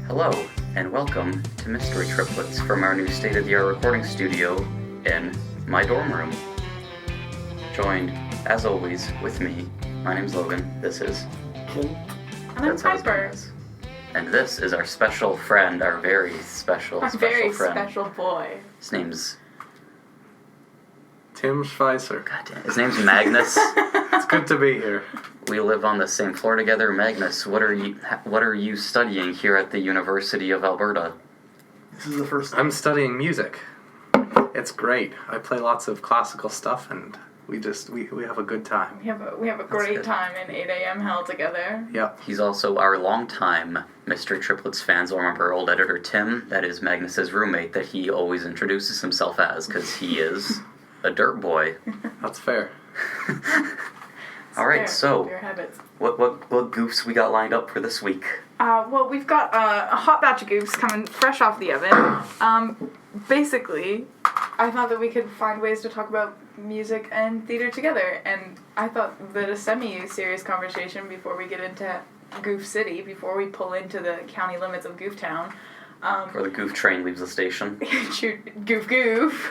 Hello, and welcome to Mystery Triplets from our new state-of-the-art recording studio in my dorm room. Joined, as always, with me. My name's Logan. This is Kim. And I'm Piper. And this is our special friend, our very special friend. Special boy. His name's... Tim Schweizer. God damn, his name's Magnus. It's good to be here. We live on the same floor together. Magnus, what are you studying here at the University of Alberta? This is the first. I'm studying music. It's great. I play lots of classical stuff, and we have a good time. We have a great time in 8 a.m. hell together. Yep. He's also our longtime Mystery Triplets fans will remember our old editor Tim. That is Magnus's roommate that he always introduces himself as, because he is a dirt boy. That's fair. All right, so Fair habits. what goofs we got lined up for this week? Well, we've got a hot batch of goofs coming fresh off the oven. Basically, I thought that we could find ways to talk about music and theater together, and I thought that a semi-serious conversation before we get into Goof City, before we pull into the county limits of Goof Town. Before the goof train leaves the station. Goof. Goof.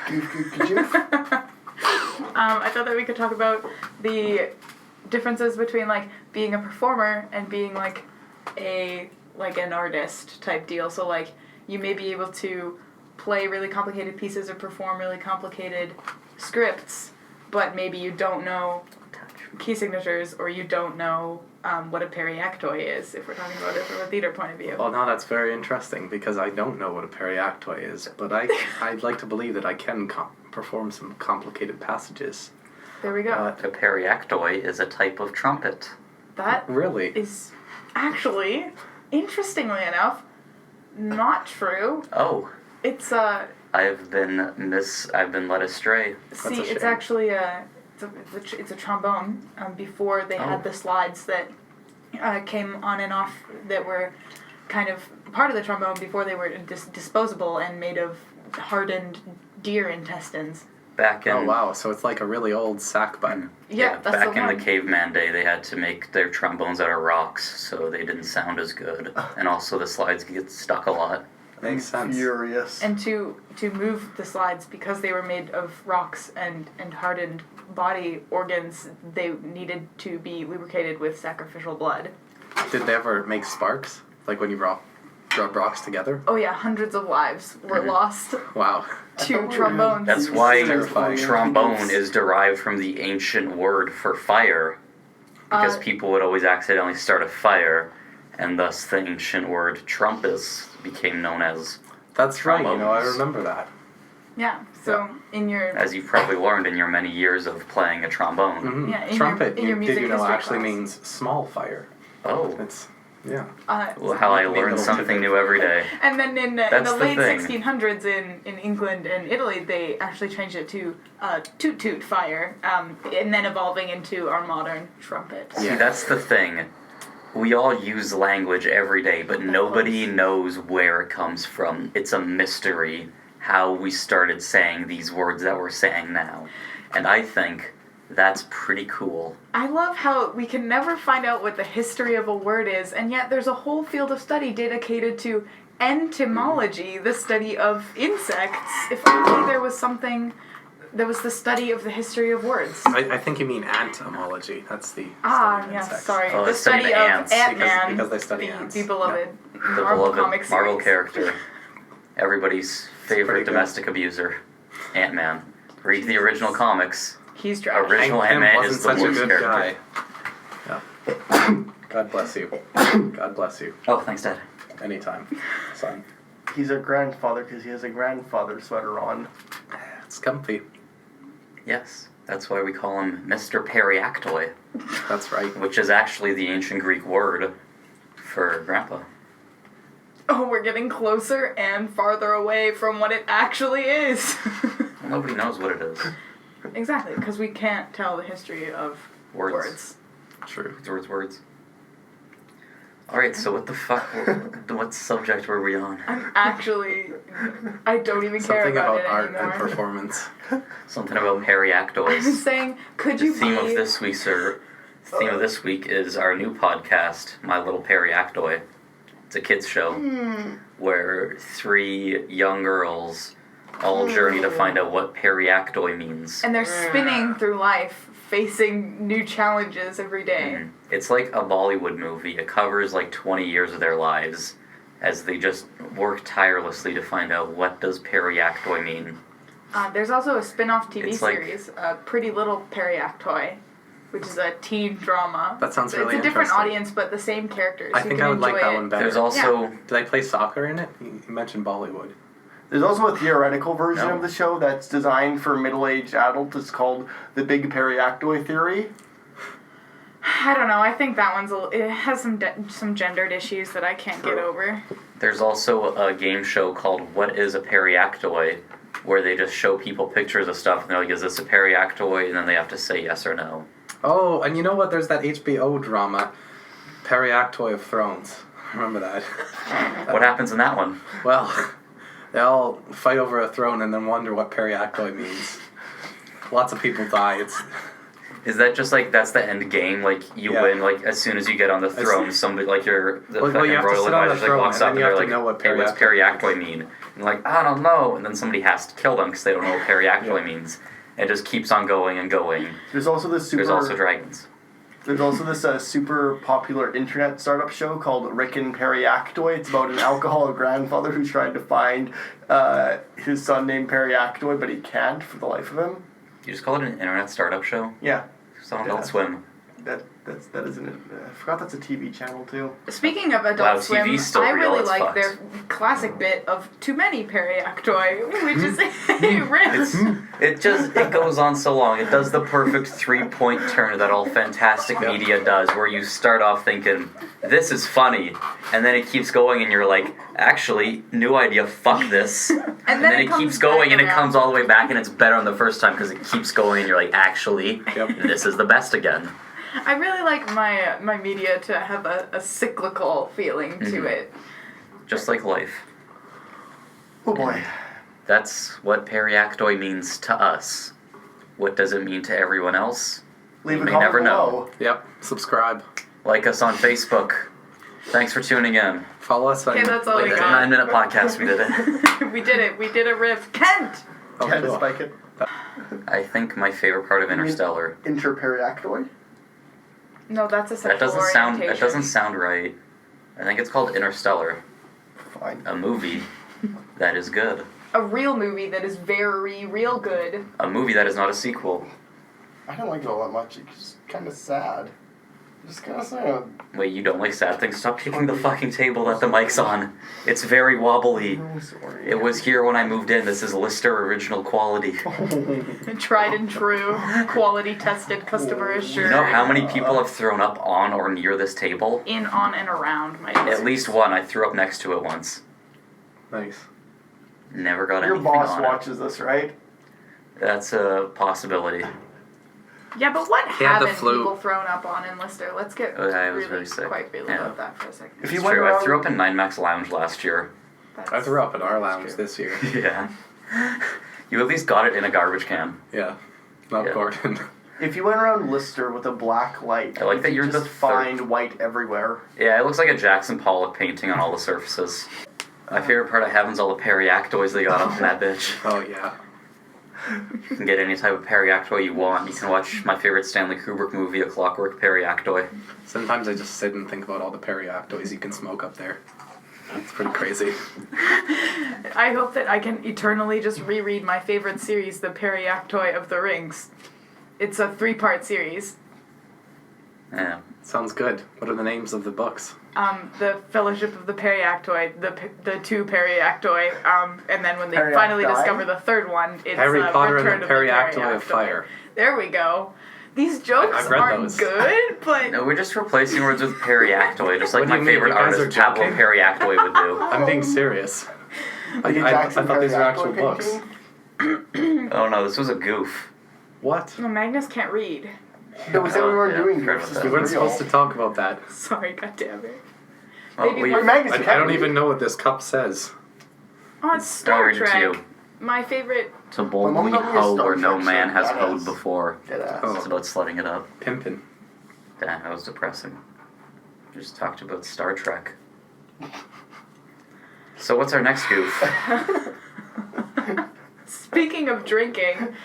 I thought that we could talk about the differences between being a performer and being an artist type deal. So you may be able to play really complicated pieces or perform really complicated scripts, but maybe you don't know key signatures or you don't know what a periaktoi is, if we're talking about it from a theater point of view. Well, now that's very interesting because I don't know what a periaktoi is, but I'd like to believe that I can perform some complicated passages. There we go. A periaktoi is a type of trumpet. That really is actually, interestingly enough, not true. Oh. It's I've been led astray. See, it's actually it's a trombone. Before they had the slides that came on and off that were kind of part of the trombone before they were disposable and made of hardened deer intestines. Oh wow, so it's like a really old sack button. Yeah, that's back the in one. the caveman day, they had to make their trombones out of rocks, so they didn't sound as good. And also the slides get stuck a lot. Makes sense. Furious. And to move the slides, because they were made of rocks and hardened body organs, they needed to be lubricated with sacrificial blood. Did they ever make sparks? Like when you rub rocks together? Oh yeah, hundreds of lives were lost Wow. to trombones. That's why terrifying. trombone is derived from the ancient word for fire, because people would always accidentally start a fire, and thus the ancient word trumpus became known as That's trombones. right, I remember that. Yeah, so in your... As you've probably learned in your many years of playing a trombone. Mm-hmm. Yeah, in Trumpet, your music did you know, history actually class. means small fire. Oh. It's, yeah. Well, how I learn something new every day. And then in the That's the late thing. 1600s in England and Italy, they actually changed it to toot toot fire, and then evolving into our modern trumpet. See, that's the thing. We all use language every day, but nobody knows where it comes from. It's a mystery how we started saying these words that we're saying now. And I think that's pretty cool. I love how we can never find out what the history of a word is, and yet there's a whole field of study dedicated to entomology, the study of insects. If only there was the study of the history of words. I think you mean entomology. That's the study of Yes, insects. sorry. Oh, the they study study the of ants, Ant-Man, because they study ants. the beloved The Marvel beloved comic series. Marvel character. Everybody's favorite pretty good. domestic abuser. Ant-Man. Read the original comics. He's trash. Original Hank Pym Ant-Man wasn't is the such a worst good character. guy. Yeah. God bless you. God bless you. Oh, thanks, Dad. Anytime, son. He's a grandfather because he has a grandfather sweater on. It's comfy. Yes, that's why we call him Mr. Periaktoi, That's right. which is actually the ancient Greek word for grandpa. Oh, we're getting closer and farther away from what it actually is. Well, nobody knows what it is. Exactly, because we can't tell the history of words. True. Words. Alright, so what the fuck, what subject were we on? I don't even care Something about about it art anymore. and performance. Something about I'm periaktois. saying, could The you theme of be... this week's is our new podcast, My Little Periaktoi. It's a kids show where 3 young girls all journey to find out what Periaktoi means. And they're spinning through life, facing new challenges every day. It's like a Bollywood movie. It covers like 20 years of their lives as they just work tirelessly to find out what does Periaktoi mean. There's also a spin-off TV It's like- series, Pretty Little Periaktoi, which is a teen drama. That sounds really It's a different interesting. audience, but the same characters. I You think can I would like enjoy that it. one better. There's also... Do they play soccer in it? You mentioned Bollywood. There's also a theoretical version No. of the show that's designed for middle-aged adults. It's called the Big Periaktoi Theory. I don't know. I think that one's it has some gendered issues that I can't get over. There's also a game show called What is a Periaktoi, where they just show people pictures of stuff and they're like, is this a Periaktoi? And then they have to say yes or no. Oh, and you know what? There's that HBO drama, Periaktoi of Thrones. Remember that? What happens in that one? Well, they all fight over a throne and then wonder what Periaktoi means. Lots of people die. Is that just like, that's the end game? Like, you Yeah. win, like, as soon as you get on the throne, somebody, like, the Well, fucking you have to royal sit on the advisor, like, throne, walks and up then and you they're have to like, know what hey, what's Periaktoi Periaktoi mean? And like, I don't know. And then somebody has to kill them because they don't know what Periaktoi means. And it just keeps on going and going. There's also this There's also dragons. There's also this super popular internet startup show called Rick and Periaktoi. It's about an alcoholic grandfather who's trying to find his son named Periaktoi, but he can't for the life of him. You just call it an internet startup show? Yeah, It's on Adult Swim. that isn't it. I forgot that's a TV channel too. Speaking of Adult Wow, Swim, TV's still I real, really it's like fucked. their classic bit of too many Periaktoi, which is a riff. It goes on so long. It does the perfect 3-point turn that all fantastic media does, where you start off thinking, this is funny, and then it keeps going and you're like, actually, new idea, fuck this. And then it comes keeps going back and it around. comes all the way back and it's better on the first time because it keeps going and you're like, actually, this is the best again. I really like my media to have a cyclical feeling to it. Just like life. Oh boy. That's what Periaktoi means to us. What does it mean to everyone else? Leave You a may comment never know. below. Yep. Subscribe. Like us on Facebook. Thanks for tuning in. Follow us on... Okay, that's all we Like a got. 9-minute podcast, we did it. We did it. We did a riff. Kent! Oh, Can't cool. spike it. I think my favorite part of Interstellar. Interperiaktoi? No, that's a sexual That doesn't sound right. I think it's called Interstellar, Fine. a movie that is good. A real movie that is very real good. A movie that is not a sequel. I don't like it all that much. It's just kind of sad. Just kind of sad. Wait, you don't like sad things? Stop kicking the fucking table that the mic's on. It's very wobbly. I'm sorry. It was here when I moved in. This is Lister original quality. Tried and true, quality tested, customer assured. You know how many people have thrown up on or near this table? In, on, and around my At least one. I threw up next to it once. Nice. Never got Your anything boss on watches this, right? it. That's a possibility. Yeah, but what He had the haven't flu. people thrown up on in Lister? Let's get Oh, yeah, it was really very sick. quite real Yeah. about that for a second. If you It's went true. I around- threw up in 9max Lounge last year. I threw up at our lounge true. this year. Yeah. You at least got it in a garbage can. Yeah. Not Yeah. Gordon. If you went around Lister with a black light, I like that you you're just the find white everywhere. Yeah, it looks like a Jackson Pollock painting on all the surfaces. My favorite part of heaven's all the Periaktois they got up in that bitch. Oh, yeah. You can get any type of Periaktoi you want. You can watch my favorite Stanley Kubrick movie, A Clockwork Periaktoi. Sometimes I just sit and think about all the Periaktois you can smoke up there. It's pretty crazy. I hope that I can eternally just reread my favorite series, The Periaktoi of the Rings. It's a 3-part series. Yeah. Sounds good. What are the names of the books? The Fellowship of the Periaktoi, the 2 Periaktoi, and then when they finally Periaktoi? discover the 3rd one, it's Harry Potter Return and the of the Periaktoi of Fire. There we go. These jokes I've read aren't those. good, but No, we're just replacing words with Periaktoi, just like What do my you mean? favorite You guys artist, are Pablo joking? Periaktoi, would do. I'm being serious. Like a I Jackson thought these were Periaktoi actual books. painting. Oh no, this was a goof. What? no, Magnus can't read. It was that we weren't Yeah, doing forgot this. about This that. We was weren't real. supposed to talk about that. Sorry, goddammit. Oh, Maybe we- one- Magnus, I you can't don't read. even know what this cup says. Oh, it's Star read it to Trek. you. My favorite. To My boldly mom got me a hoe Star where no Trek man shirt, has badass. hoed before. Deadass. Oh. It's about slutting it up. Pimpin'. Damn, that was depressing. Just talked about Star Trek. So what's our next goof? Speaking of drinking,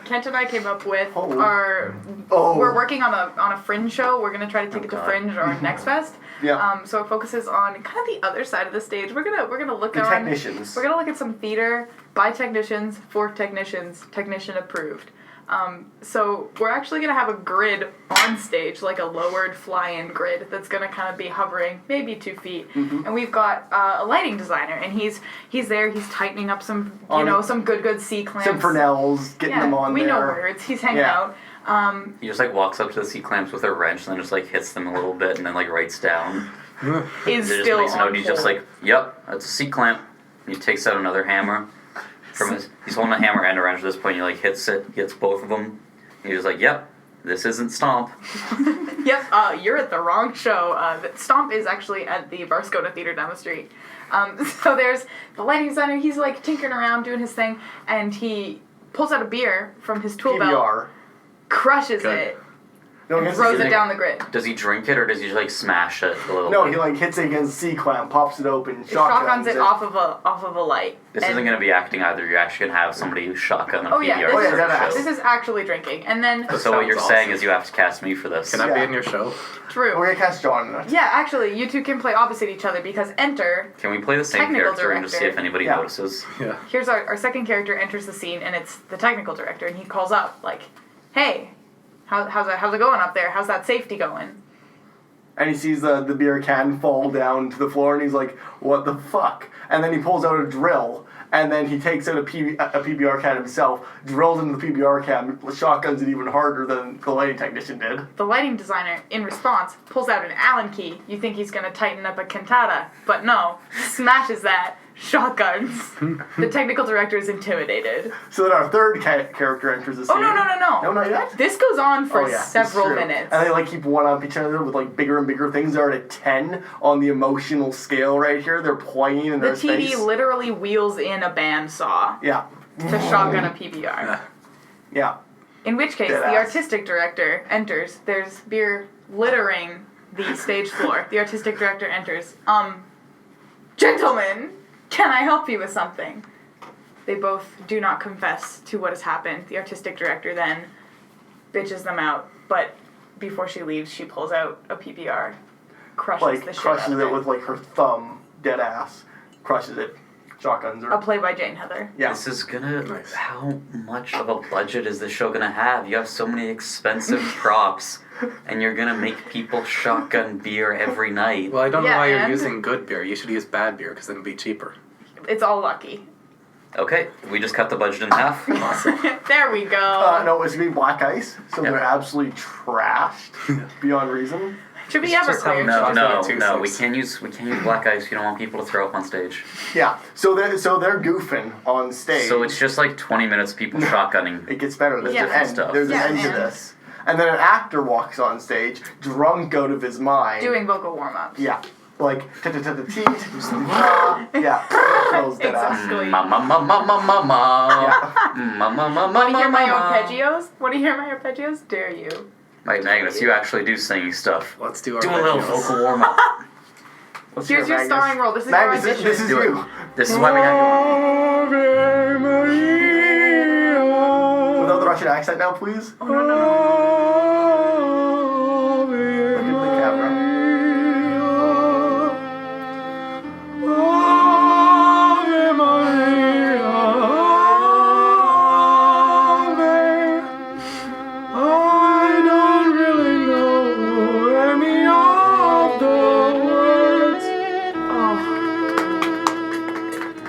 Kent and I came up with Oh. our. Oh. We're working on a Fringe show. We're gonna try to take it to God. Fringe or Next Fest. Yeah. So it focuses on kind of the other side of the stage. We're gonna look The on. technicians. We're gonna look at some theater by technicians for technicians, technician approved. So we're actually gonna have a grid on stage, like a lowered fly-in grid that's gonna kind of be hovering maybe 2 feet, and we've got a lighting designer, and he's there. He's tightening up some some good C clamps. Some Fresnels, getting them on we there. know words. He's hanging Yeah. out. He just like walks up to the C clamps with a wrench and then just like hits them a little bit and then like writes down. Is He just still makes a on note. He's just hold. like, "Yep, that's a C clamp." He takes out another hammer from his. He's holding a hammer and a wrench at this point. He like hits it, gets both of them. He's just like, "Yep, this isn't Stomp." Yep, you're at the wrong show. Stomp is actually at the Varscota Theater down the street. So there's the lighting designer. He's like tinkering around doing his thing, and he pulls out a beer from his tool belt, PBR. crushes Good. it, No, he and has throws to- it down the grid. Does he drink it or does he just like smash it a little? No, bit? he like hits it against the C clamp, pops it open, Shotguns it it. off of a light. This And- isn't gonna be acting either. You're actually gonna have somebody who shotgun a Oh yeah, PBR this, Oh, yeah, is, that show. this is actually drinking, and then So what you're Sounds saying awesome. is you have to cast me for this. Can I be Yeah. in your show? true. We're gonna cast John in it. Yeah, actually, you two can play opposite each other because enter. Can we play the same Technical character and just see director. if anybody Yeah. notices? Yeah. Here's our second character enters the scene, and it's the technical director, and he calls up like, "Hey, how's it going up there? How's that safety going?" And he sees the beer can fall down to the floor, and he's like, "What the fuck?" And then he pulls out a drill, and then he takes out a PBR can himself, drills into the PBR can, shotguns it even harder than the lighting technician did. The lighting designer, in response, pulls out an Allen key. You think he's gonna tighten up a cantata, but no, smashes that. Shotguns. The technical director is intimidated. So then our third character enters the scene. Oh no. No, not yet? This goes on for Oh, yeah, several it's true. minutes. And they like keep one up each other with like bigger and bigger things. They're at a 10 on the emotional scale right here. They're pointing in The their TD space. literally wheels in a bandsaw Yeah. to shotgun a PBR. Yeah. In which case, Dead the ass. artistic director enters. There's beer littering the stage floor. The artistic director enters. Gentlemen, can I help you with something? They both do not confess to what has happened. The artistic director then bitches them out, but before she leaves, she pulls out a PBR, crushes Like the shit crushes out of it it. with like her thumb, dead ass. Crushes it. Shotguns her. A play by Jane Heather. Yeah. This is gonna. Nice. How much of a budget is this show gonna have? You have so many expensive props, and you're gonna make people shotgun beer every night. Well, I don't know Yeah, why you're and- using good beer. You should use bad beer because then it'd be cheaper. It's all lucky. Okay, we just cut the budget in half. There we go. No, it's gonna be black ice, so Yeah. they're absolutely trashed beyond reason. Should be It's just how Everclear. much- No, Chocolate no, we 2-6. can't use black ice. We don't want people to throw up on stage. Yeah. So they're goofing on stage. So it's just like 20 minutes of people shotgunning. It gets better. There's Yeah. an end. Stuff. There's Yeah, an end to and- this. And then an actor walks on stage, drunk out of his mind. Doing vocal warm-ups. Yeah. Like ta-ta-ta-ta-teet. Yeah. Kills dead ass. Exactly. Mama, mama, mama, mama. Yeah. Mama, mama, Want to hear my mama. arpeggios? Want to hear my arpeggios? Dare you? Right, Magnus, you actually do singing stuff. Let's do our Do a little videos. vocal warm up. Let's Here's hear your it, starring Magnus. role. This is Magnus, your this audition. is Do it. you. This is why we have you on. Without the Russian accent now, please. Oh, no. Look at the camera.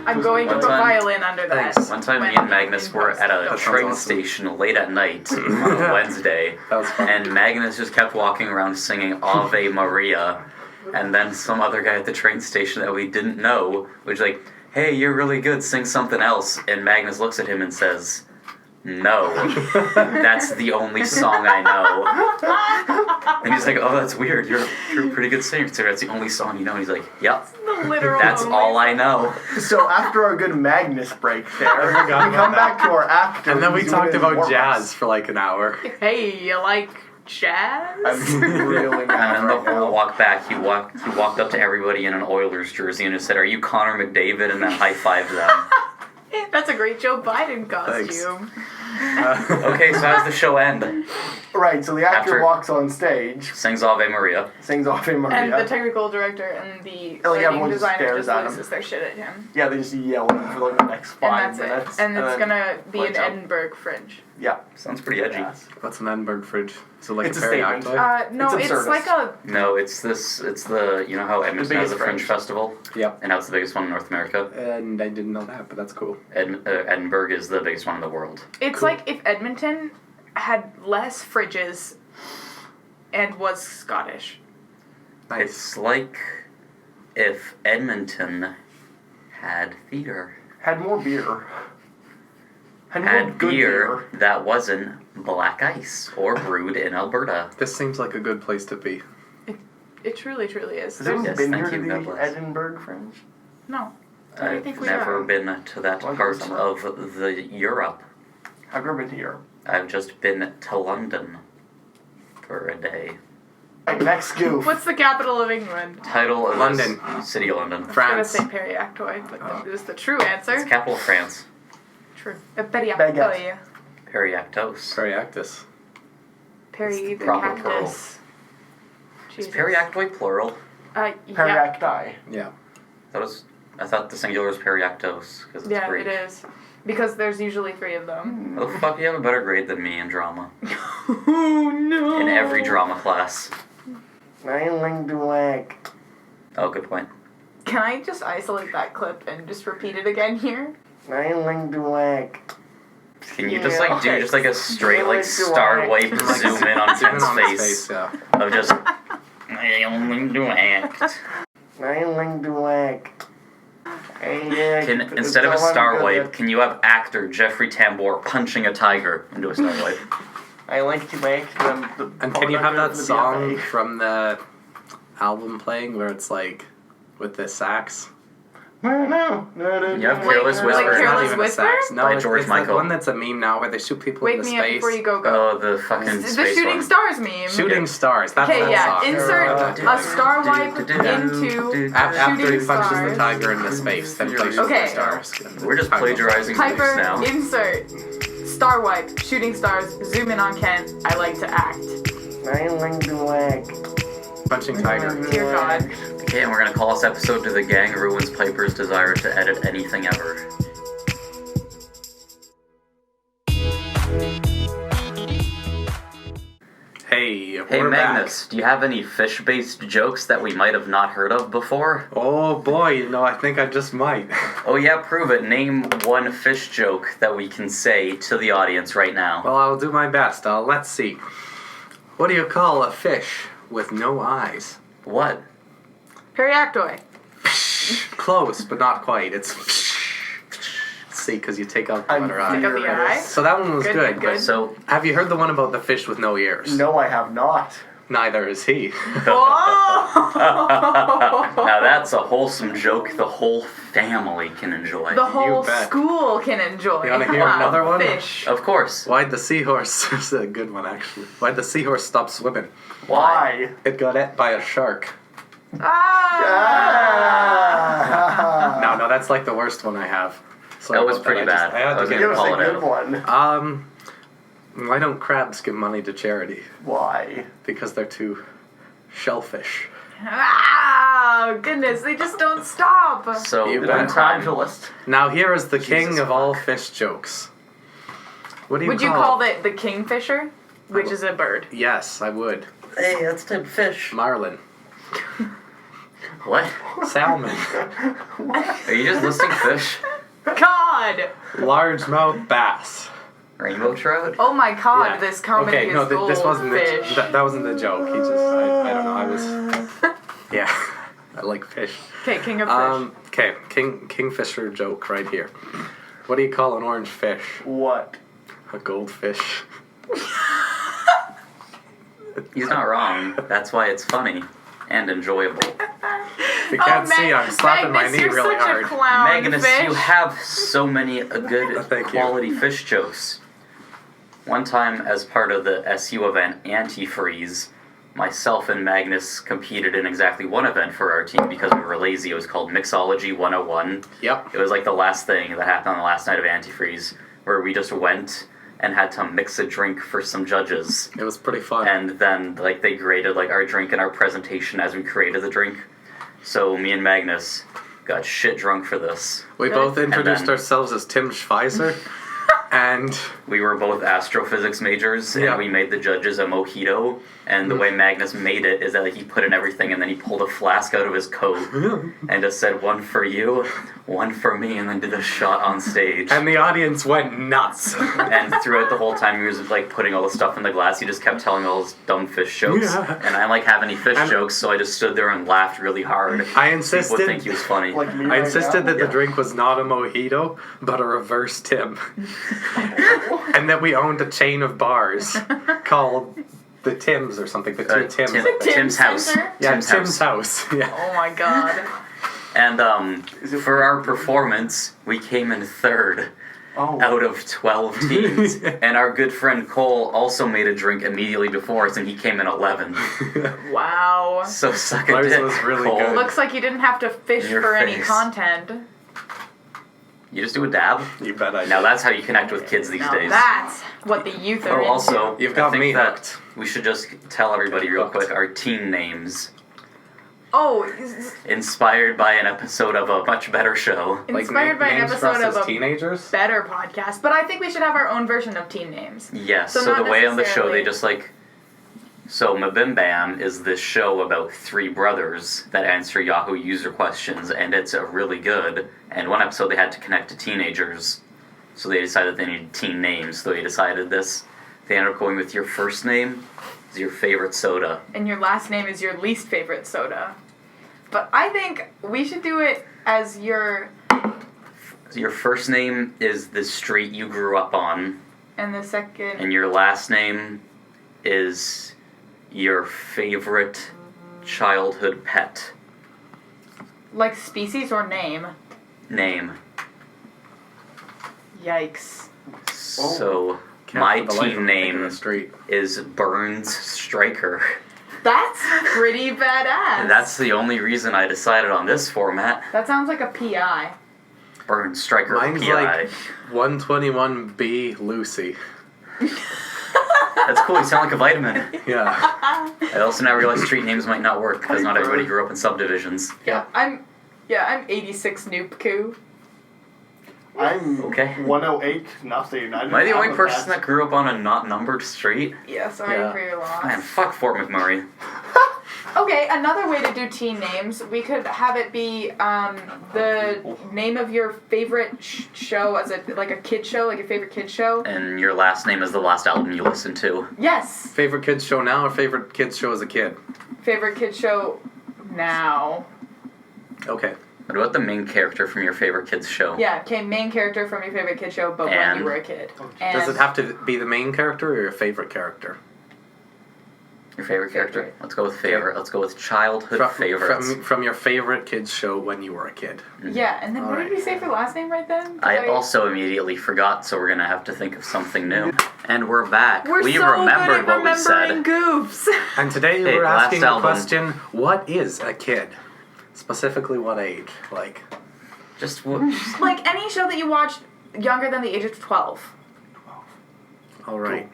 I'm going to One put time- violin under that. Thanks. One time, me when and Magnus in were post. at a Don't That train sounds awesome. station late at night on a Wednesday, That was fun. and Magnus just kept walking around singing Ave Maria, and then some other guy at the train station that we didn't know was like, "Hey, you're really good, sing something else," and Magnus looks at him and says, "No, that's the only song I know." And he's like, "Oh, that's weird. You're a pretty good singer. So that's the only song you know." And he's like, "Yep, The literal that's only- all I know." So after our good Magnus break there, we forgot come about back to our actor. And then we who's doing talked his about warm-ups. jazz for like an hour. Hey, you like jazz? I'm really mad And the right whole now. walk back, he walked up to everybody in an Oilers jersey and just said, "Are you Connor McDavid?" and then high-fived them. That's a great Joe Biden Thanks. costume. Okay, so how's the show end? Right, so the actor After- walks on stage, Sings Ave Maria. sings Ave Maria. And the technical director and the like, lighting everyone just designer stares just at him. loses their shit at him. Yeah, they just yell at him for like the next 5 And that's minutes. it. And it's then gonna be an lights out. Edinburgh Fringe. Yeah. Sounds pretty edgy. Yes. What's an Edinburgh fridge? So like It's a a statement. Periaktoi? No, It's it's like a. No, it's the, you know how Edmonton has biggest a Fringe Fringe. festival? Yep. And now it's the biggest one in North America. And I didn't know that, but that's cool. Edinburgh is the biggest one in the world. It's Cool. like if Edmonton had less fridges and was Scottish. Nice. It's like if Edmonton had theater. Had more beer. Had more Had good beer that wasn't black ice or brewed in Alberta. This seems like a good place to be. It truly, truly is. Has anyone Yes, been thank here to you, God the bless. Edinburgh Fringe? No. Where do you I've think we never are? been to that Well, part summer. of the Europe. I've never been to Europe. I've just been to London for a day. Right, next goof. What's the capital of England? Title of London. this city of London. I was France. gonna say Periaktoi, but Oh. it was the true answer. It's capital of France. True. Periaktoi. Periaktos. Periactus. Peri It's the the proper cactus. Is Jesus. Periaktoi plural? Yeah. Periaktai. Yeah. I thought the singular was Periaktos because it's Yeah, Greek. it is. Because there's usually 3 of them. How the fuck you have a better grade than me in drama? Oh no! In every drama class. I like to act. Oh, good point. Can I just isolate that clip and just repeat it again here? I like to act. Can you just Yeah. like do just like a straight like Like, star do wipe Like, zoom in on zoom in Ken's on his face yeah. of just I only do act. I like to act. Can instead of a star wipe, can you have actor Jeffrey Tambor punching a tiger into a star wipe? I like to act. And can you have that song from the album playing where it's like with the sax? No. You have Wait, Careless like Whisper. It's not Careless even Whisper? a sax. No, By it's, George it's Michael. the one that's a meme now where they shoot people Wake into me up space. before you go. Oh, the fucking The space Shooting one. Stars meme. Shooting stars. That's Okay, that yeah. song. Insert a star wipe into After he Shooting punches the Stars. tiger into space, then plays Okay. Shooting Stars. We're just plagiarizing lyrics Piper, now. insert star wipe, shooting stars, zoom in on Ken. I like to act. I like to act. Punching tiger. Dear God. Okay, and we're gonna call this episode "To the Gang Ruins Piper's Desire to Edit Anything Ever." Hey, Hey we're Magnus, do you have any fish-based jokes that we might have not heard of before? back. Oh boy, you know, I think I just might. Oh yeah, prove it. Name one fish joke that we can say to the audience right now. Well, I'll do my best. Let's see. What do you call a fish with no eyes? What? Periaktoi. Close, but not quite. It's see, because you take out the I'm other Take eye. out the eye. So that one was Good, good. good. So, Have you heard the one about the fish with no ears? No, I have not. Neither is he. Whoa! now that's a wholesome joke the whole family can enjoy. The whole bet. school can enjoy. You wanna hear Wow, another one? Fish. Of course. Why'd the seahorse? This is a good one, actually. Why'd the seahorse stop swimming? Why? It got ate by a shark. Ah! No, that's like the worst one I have. Sorry That was about pretty I just- bad. I had I was to Give get us call a it good out. one. Why don't crabs give money to charity? Why? Because they're too shellfish. Ah! Goodness, they just don't stop. So You one bet. time, Crabulist. Now here is the king Jesus of all fish jokes. What do you Would you call it the kingfisher? Which is a bird. Yes, I would. hey, that's type of fish. Marlin. What? Salmon. Are you just listing fish? God! Largemouth bass. Rainbow trout? Oh my god, Yeah. this comedy Okay, is no, this wasn't the, goldfish. that wasn't the joke. He just, I don't know, I was, yeah, I like fish. Okay, king of fish. Okay, kingfisher joke right here. What do you call an orange fish? What? A goldfish. He's not wrong. That's why it's funny and enjoyable. If you can't see, I'm slapping my Magnus, knee you're really such hard. A clown Magnus, fish. you have so many good Thank you. quality fish jokes. one time, as part of the SU event Antifreeze, myself and Magnus competed in exactly one event for our team because we were lazy. It was called Mixology 101. Yep. It was like the last thing that happened on the last night of Antifreeze, where we just went and had to mix a drink for some judges. It was pretty fun. And then, like, they graded, like, our drink and our presentation as we created the drink. So me and Magnus got shit drunk for this. We Good. both introduced then- ourselves as Tim Schweizer, and We were both astrophysics majors, and Yeah. we made the judges a mojito. And the way Magnus made it is that like, he put in everything, and then he pulled a flask out of his coat and just said, one for you, one for me, and then did a shot on stage. and the audience went nuts. And throughout the whole time he was like putting all the stuff in the glass, he just kept telling all his dumb fish jokes. Yeah. And I don't like have any fish And- jokes, so I just stood there and laughed really hard. I People insisted. would think he was funny. Like me I right insisted now? that the drink was not a mojito, but a reverse Tim, and that we owned a chain of bars called the Tims or something. The two Tims. Tim's house. Center? Yeah, Tim's house. Yeah. Oh my god. And Is it- for our performance, we came in third Oh. out of 12 teams. And our good friend Cole also made a drink immediately before us, and he came in 11th. Wow. So suck a Ours dick, was really Cole. good. Looks like you didn't have to fish Your for any face. content. You just do a dab. You bet I Now did. that's how you connect with kids these Now days. that's what the youth are Oh, into. also, You've got I think me that hooked. we should just tell everybody real Hooked. quick our team names, Oh, inspired by an episode of a much better show. inspired by an names for us episode of as a teenagers. better podcast. But I think we should have our own version of team names. Yes, So so not the way on the show necessarily- they just like. So Mabim Bam is this show about three brothers that answer Yahoo user questions, and it's really good. And one episode they had to connect to teenagers, so they decided they needed teen names. So they decided this. They ended up going with your first name is your favorite soda. And your last name is your least favorite soda. But I think we should do it as your Your first name is the street you grew up on, and the second. and your last name is your favorite childhood pet Like species or name? name. Yikes. So Can't my for the life of team me think of name the street. is Burns Striker. That's pretty badass. That's the only reason I decided on this format. That sounds like a PI. Burns Striker Mine's PI. like 121B Lucy. That's cool. You sound like a vitamin. Yeah. I also now realize street names might not work because not everybody grew up in subdivisions. I'm 86 Noopku. I'm Okay. 108 nothing. Am I the only person that grew up on a not numbered street? Yeah, sorry Yeah. for your loss. Man, fuck Fort McMurray. Okay, another way to do teen names, we could have it be the name of your favorite show as a kid show, like your favorite kid show. And your last name is the last album you listened to. Yes, Favorite kids show now or favorite kids show as a kid? favorite kid show now. Okay. What about the main character from your favorite kids show? Yeah, okay, main character from your favorite kid show, but when And- you were a kid. And Does it have to be the main character or your favorite character? Your favorite character? Favorite. Let's go with favorite. Let's go with childhood favorites. From your favorite kids show when you were a kid. Yeah, and then what did Alright. we say for last name right then? I also immediately forgot, so we're gonna have to think of something new. And we're back. We're we so remembered good at what we remembering said. goofs. And today Hey, we're last asking the album. question, what is a kid? Specifically what age? Like, Just what? Like any show that you watched younger than the age of 12. alright.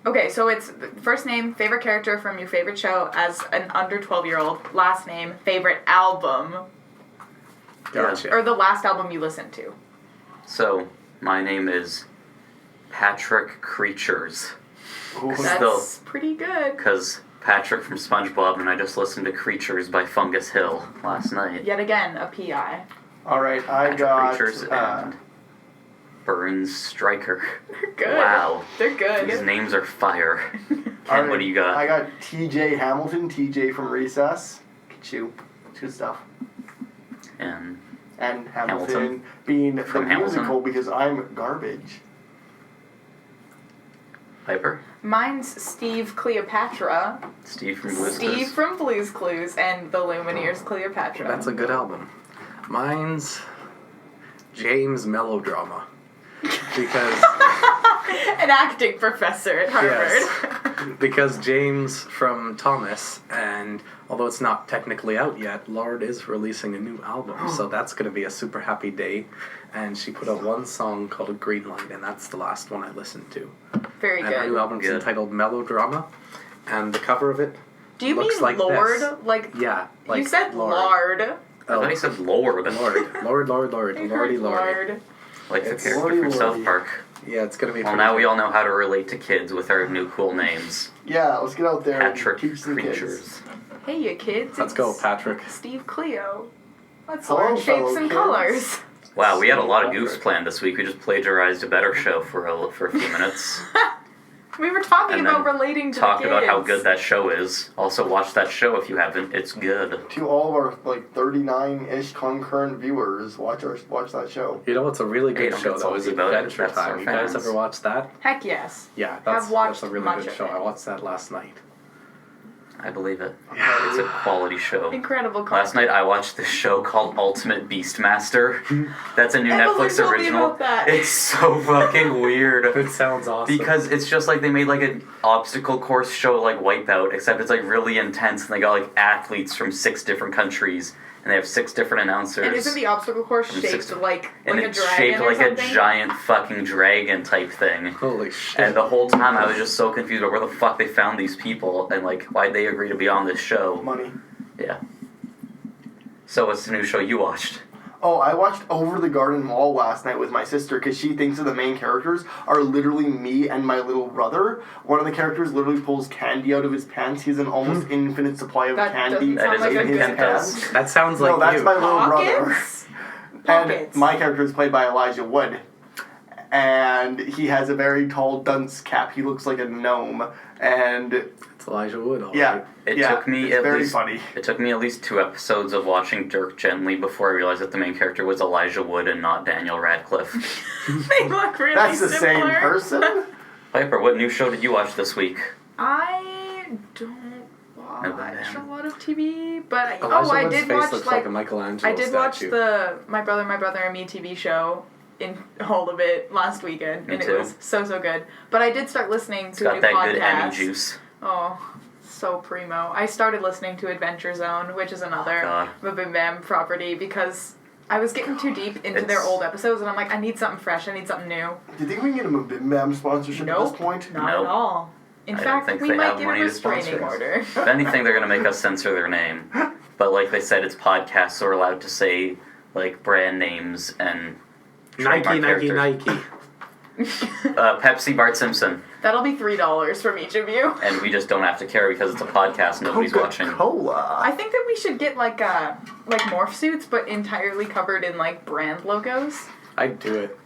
Okay, so it's first name, favorite character from your favorite show as an under 12-year-old. Last name, favorite album, Gotcha. or the last album you listened to. So, my name is Patrick Creatures. Ooh. That's pretty good. Because Patrick from SpongeBob, and I just listened to Creatures by Fungus Hill last night. Yet again, a PI. All right, I Patrick got. Creatures and Burns Striker. They're good. Wow. They're These good. names are fire. all Ken, what do you got? I got T.J. Hamilton, T.J. from Recess. Chew. It's good stuff. And And Hamilton, Hamilton. being From the Hamilton. musical because I'm garbage. Piper? Mine's Steve Cleopatra. Steve from Blue's Steve Clues. from Blue's Clues and the Lumineers Cleopatra. That's a good album. Mine's James Melodrama. because An acting professor at Harvard. yes, because James from Thomas, and although it's not technically out yet, Lorde is releasing a new album, so that's going to be a super happy day. And she put out one song called Green Light, and that's the last one I listened to. Very And her new good. album's Good. entitled Melodrama, and the cover of it Do you looks mean like Lord? this. Like, Yeah, like you said Lorde. lard. I thought he said Lord. Lord, Lordy, I heard Lordy. lard. Like the It's character Lordy from South Lordy. Park. Yeah, it's gonna be. Well, pretty now we good. all know how to relate to kids with our new cool names. Yeah, let's get out there Patrick and teach some kids. Creatures. Hey, you kids. Let's it's go, Patrick. Steve Cleo. Let's Hello, learn shapes fellow and kids. colors. Wow, we had a lot of goofs planned this week. We just plagiarized a better show for a few minutes. We were talking And about then relating to Talk the about how kids. good that show is. Also, watch that show if you haven't. It's good. To all of our like 39-ish concurrent viewers, watch that show. You know what's a really Hey, good don't show get though is salty about it. Adventure That's our Time. You guys fans. ever watch that? Heck yes. Yeah, that's watched a really much good of show. it. I watched that last night. I believe it. Yeah. It's a quality show. Incredible Last night I watched this show called Ultimate Beastmaster. That's a new Evelyn Netflix told me original. about that. It's so fucking weird. It sounds awesome. Because it's just like they made like an obstacle course show like Wipeout, except it's like really intense and they got like athletes from 6 different countries and they have 6 different announcers. And isn't the obstacle course From shaped 60 like and a it's dragon shaped or like something? a giant fucking dragon type thing. Holy shit. And the whole time I was just so confused about where the fuck they found these people and like why'd they agree to be on this show. Money. Yeah. So what's the new show you watched? Oh, I watched Over the Garden Wall last night with my sister because she thinks that the main characters are literally me and my little brother. One of the characters literally pulls candy out of his pants. He has an almost infinite supply of That candy doesn't sound is like a a in good his good does. pants. That sounds like No, that's you. my little brother. Pockets? And Pockets. my character is played by Elijah Wood. And he has a very tall dunce cap. He looks like a gnome. And It's Elijah Wood, all yeah, right. It yeah, took me it's at very least funny. It took me at least 2 episodes of watching Dirk Gently before I realized that the main character was Elijah Wood and not Daniel Radcliffe. They look really That's the same similar. person? Piper, what new show did you watch this week? I don't watch damn. a lot of TV, but Elijah I Wood's did face watch looks like a Michelangelo I did watch statue. the My Brother and Me TV show in all of it last weekend, Me and too. it was so good. But I did start listening It's to a got new that podcast. good Emmy juice. Oh, so primo! I started listening to Adventure Zone, which is another God. Bim Bam property, because I was getting too deep into their It's- old episodes, and I'm like, I need something fresh. I need something new. Do you think we can get him a Bim Bam sponsorship at Nope, this point? not Nope. at all. In I don't fact, think we they might have get a money to sponsor restraining us. order. If anything, they're gonna make us censor their name. But like they said, it's podcasts, so we're allowed to say like brand names and Nike, trademark Nike, characters. Nike. Pepsi, Bart Simpson, That'll be $3 from each of you. and we just don't have to care because it's a podcast. Nobody's watching. Coca-Cola. I think that we should get like morph suits, but entirely covered in like brand logos. I'd do it.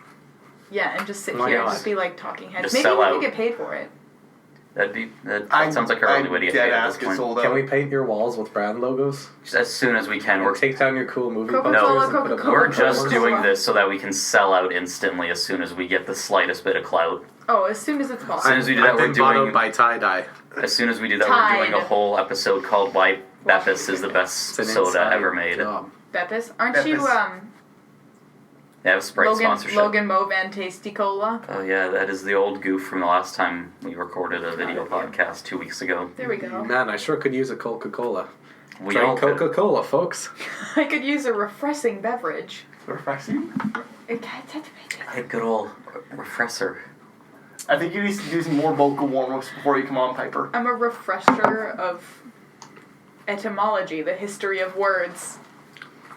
Yeah, and just sit Why here and not? just be like talking heads. Just Maybe sell we out. could get paid for it. That sounds like a really witty idea at this get point. sold out. Can we paint your walls with brand logos? Just as soon as we can, Or we're take down your cool movie Coca-Cola, posters and put them Coca-Cola. we're on just doors? doing this so that we can sell out instantly as soon as we get the slightest bit of clout. Oh, as soon as it's As soon possible. as we do that, I've we're been bought doing. out by tie-dye. As soon as we do that, Tide. we're doing a whole episode called "Why Beppis is the best It's an soda inside ever made." job. Beppis, aren't you Yeah, Sprite sponsorship. Logan Mauve and Tasty Cola? Oh yeah, that is the old goof from the last time we recorded a video Oh, yeah. podcast 2 weeks ago. There we go. Man, I sure could use a Coca-Cola. We Try all could. Coca-Cola, folks. I could use a refreshing beverage. Refreshing? Hey, good old refresher. I think you need to do some more vocal warm-ups before you come on, Piper. I'm a refresher of etymology, the history of words.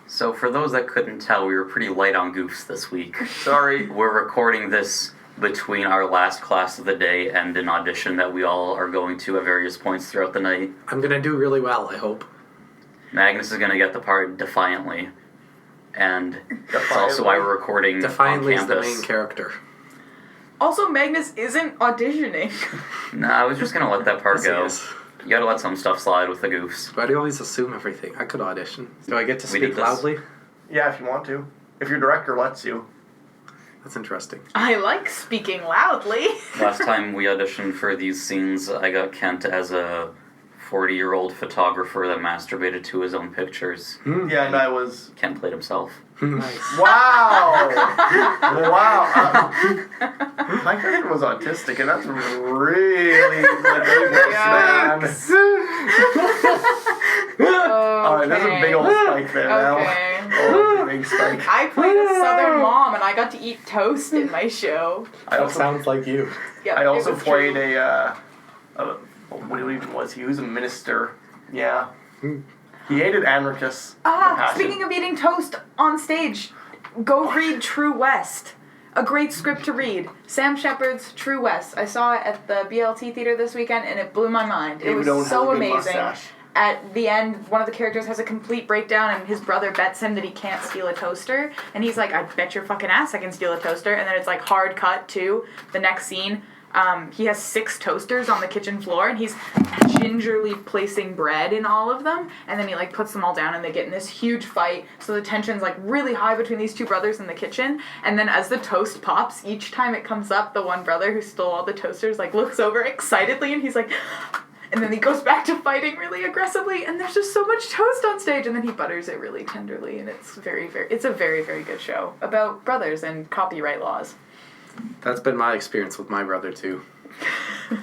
So for those that couldn't tell, we were pretty light on goofs this week. Sorry. We're recording this between our last class of the day and an audition that we all are going to at various points throughout the night. I'm gonna do really well, I hope. Magnus is going to get the part defiantly. And that's also why we're recording Defiantly on is the campus. main character. Also, Magnus isn't auditioning. Nah, I was just going to let that part Yes, he go. is. You gotta let some stuff slide with the goofs. Why do you always assume everything? I could audition. Do I get to We did speak this. loudly? Yeah, if you want to. If your director lets you. That's interesting. I like speaking loudly. Last time we auditioned for these scenes, I got Kent as a 40-year-old photographer that masturbated to his own pictures. Yeah, and I was. Ken played himself. Nice. Wow! Wow! My character was autistic, and that's really man. Alright, there's a big old spike there now. Okay. Oh, a big spike. I played a Southern mom, and I got to eat toast in my show. I That also, sounds like you. Yeah, I also it was played true. what even was he? He was a minister. Yeah. He hated anarchists. with Ah, passion. speaking of eating toast on stage, go read True West. A great script to read. Sam Shepard's True West. I saw it at the BLT theater this weekend, and it blew my mind. It David was Owen so had a good amazing. mustache. At the end, one of the characters has a complete breakdown, and his brother bets him that he can't steal a toaster. And he's like, I bet your fucking ass I can steal a toaster. And then it's like hard cut to the next scene. He has 6 toasters on the kitchen floor, and he's gingerly placing bread in all of them. And then he like puts them all down, and they get in this huge fight. So the tension's like really high between these 2 brothers in the kitchen. And then as the toast pops, each time it comes up, the one brother who stole all the toasters like looks over excitedly, and he's like. And then he goes back to fighting really aggressively, and there's just so much toast on stage, and then he butters it really tenderly, and it's a very, very good show about brothers and copyright laws. That's been my experience with my brother too. Me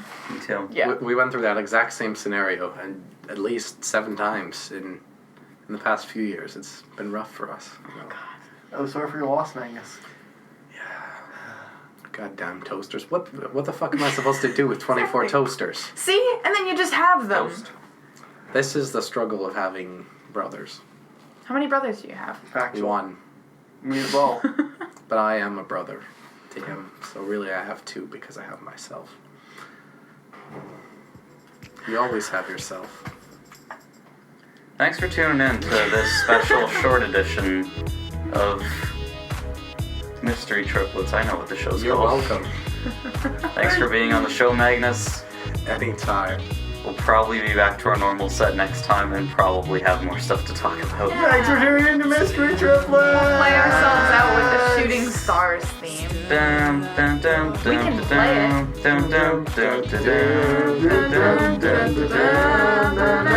too. Yeah. We went through that exact same scenario, and at least 7 times in the past few years. It's been rough for us. You know. Oh, sorry for your loss, Magnus. Goddamn toasters. What the fuck am I supposed to do with 24 Exactly. toasters? See? And then you just have them. Toast. This is the struggle of having brothers. How many brothers do you have? Factual. 1. Me as well. But I am a brother to him, so really I have 2 because I have myself. You always have yourself. Thanks for tuning in to this special short edition of Mystery Triplets. I know what the show's You're called. welcome. Thanks for being on the show, Magnus. Anytime. We'll probably be back to our normal set next time and probably have more stuff to talk about. Thanks for tuning in to Mystery Triplets! Play ourselves out with the Shooting Stars theme. Dum, dum, dum, We can dum, play dum, dum, dum, dum, dum, dum, dum, dum, dum, dum, dum.